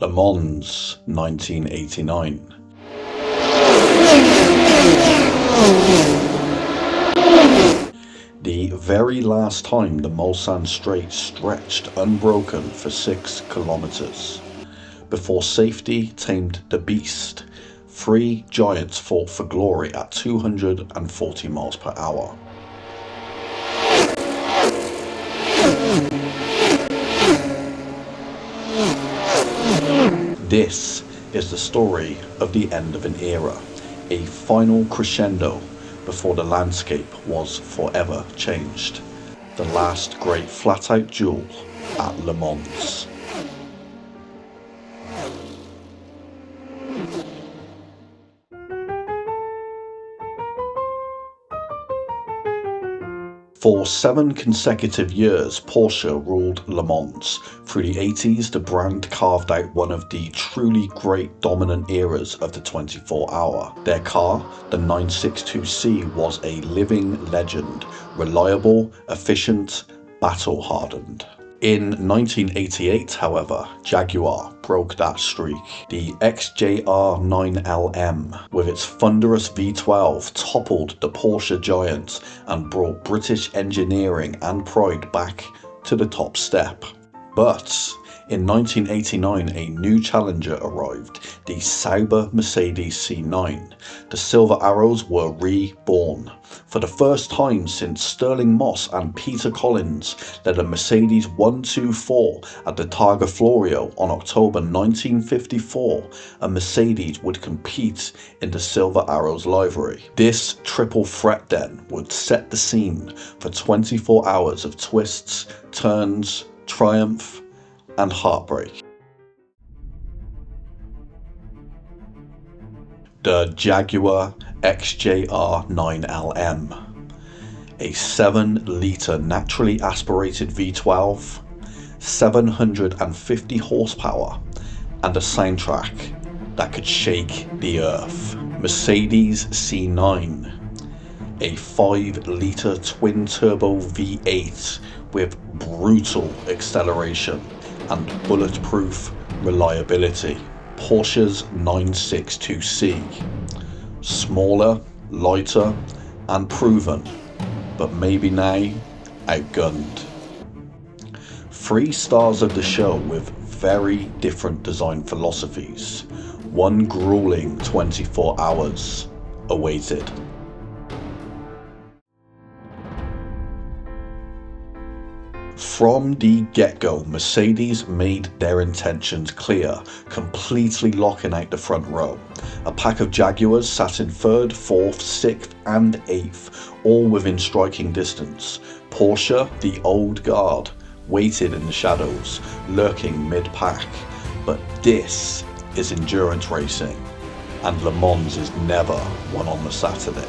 Le Mans 1989. The very last time the Mulsanne Straight stretched unbroken for 6 kilometres. Before safety tamed the beast, three giants fought for glory at 240 miles per hour. This is the story of the end of an era, a final crescendo before the landscape was forever changed. The last great flat-out duel at Le Mans. For 7 consecutive years, Porsche ruled Le Mans. Through the 80s, the brand carved out one of the truly great dominant eras of the 24-hour. Their car, the 962C, was a living legend, reliable, efficient, battle-hardened. In 1988, however, Jaguar broke that streak. The XJR 9LM, with its thunderous V12, toppled the Porsche giant and brought British engineering and pride back to the top step. But in 1989, a new challenger arrived, the Sauber Mercedes C9. The Silver Arrows were reborn. For the first time since Sterling Moss and Peter Collins led a Mercedes 124 at the Targa Florio on October 1954, a Mercedes would compete in the Silver Arrows livery. This triple threat then would set the scene for 24 hours of twists, turns, triumph, and heartbreak. The Jaguar XJR 9LM, a 7-litre naturally aspirated V12, 750 horsepower, and a soundtrack that could shake the earth. Mercedes C9, a 5-litre twin-turbo V8 with brutal acceleration and bulletproof reliability. Porsche's 962C, smaller, lighter, and proven, but maybe now outgunned. 3 stars of the show with very different design philosophies. One grueling 24 hours awaited. From the get-go, Mercedes made their intentions clear, completely locking out the front row. A pack of Jaguars sat in 3rd, 4th, 6th and 8th, all within striking distance. Porsche, the old guard, waited in the shadows, lurking mid-pack. But this is endurance racing, and Le Mans is never won on the Saturday.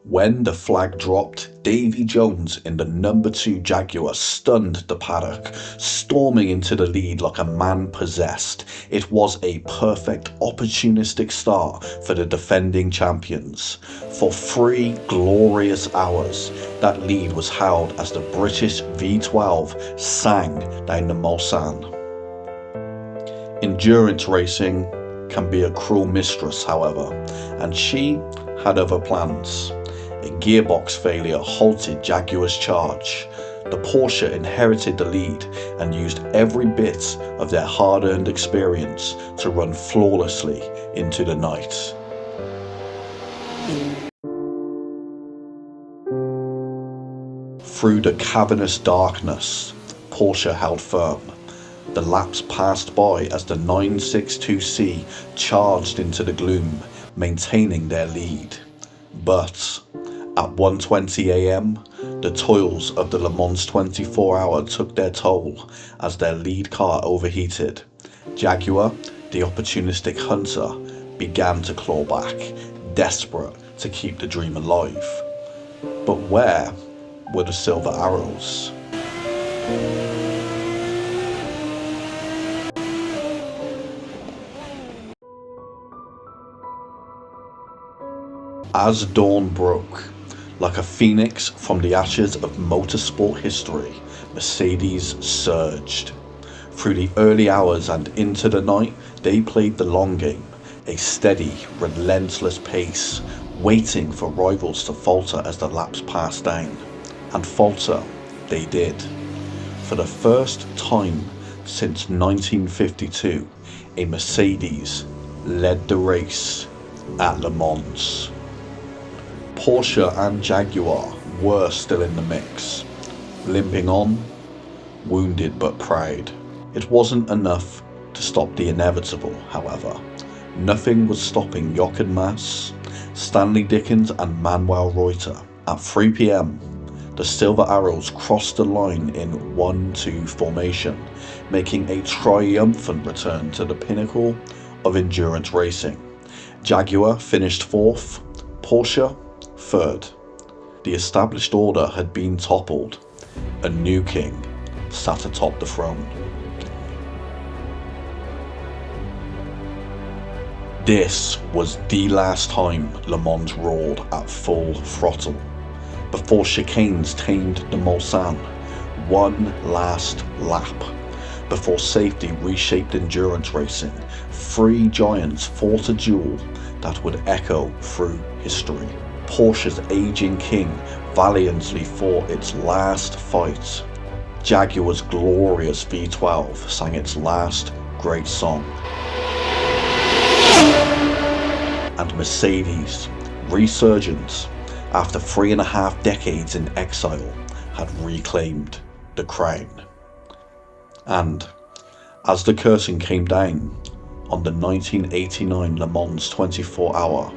When the flag dropped, Davy Jones in the number 2 Jaguar stunned the paddock, storming into the lead like a man possessed. It was a perfect opportunistic start for the defending champions. For 3 glorious hours, that lead was held as the British V12 sang down the Mulsanne. Endurance racing can be a cruel mistress, however, and she had other plans. A gearbox failure halted Jaguar's charge. The Porsche inherited the lead and used every bit of their hard-earned experience to run flawlessly into the night. Through the cavernous darkness, Porsche held firm. The laps passed by as the 962C charged into the gloom, maintaining their lead. But at 1:20 AM, the toils of the Le Mans 24-hour took their toll as their lead car overheated. Jaguar, the opportunistic hunter, began to claw back, desperate to keep the dream alive. But where were the Silver Arrows? As dawn broke, like a phoenix from the ashes of motorsport history, Mercedes surged. Through the early hours and into the night, they played the long game, a steady, relentless pace, waiting for rivals to falter as the laps passed down. And falter they did. For the first time since 1952, a Mercedes led the race at Le Mans. Porsche and Jaguar were still in the mix, limping on, wounded but proud. It wasn't enough to stop the inevitable, however. Nothing was stopping Jochen Mass, Stanley Dickens and Manuel Reuter. At 3 p.m, the Silver Arrows crossed the line in 1-2 formation, making a triumphant return to the pinnacle of endurance racing. Jaguar finished 4th, Porsche 3rd. The established order had been toppled. A new king sat atop the throne. This was the last time Le Mans roared at full throttle, before chicanes tamed the Mulsanne. One last lap, before safety reshaped endurance racing. Three giants fought a duel that would echo through history. Porsche's aging king valiantly fought its last fight. Jaguar's glorious V12 sang its last great song. And Mercedes, resurgent after 3.5 decades in exile, had reclaimed the crown. And as the curtain came down on the 1989 Le Mans 24-hour,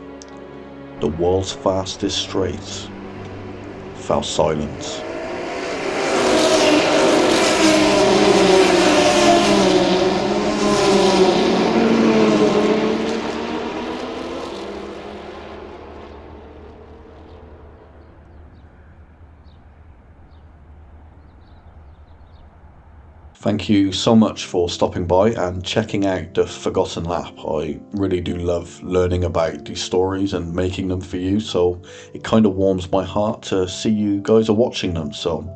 the world's fastest straight fell silent. Thank you so much for stopping by and checking out the Forgotten Lap. I really do love learning about these stories and making them for you, so it kind of warms my heart to see you guys are watching them, so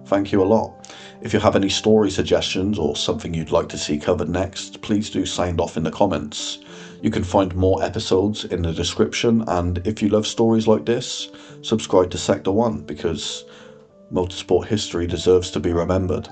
thank you a lot. If you have any story suggestions or something you'd like to see covered next, please do sound off in the comments. You can find more episodes in the description, and if you love stories like this, subscribe to Sector 1 because motorsport history deserves to be remembered.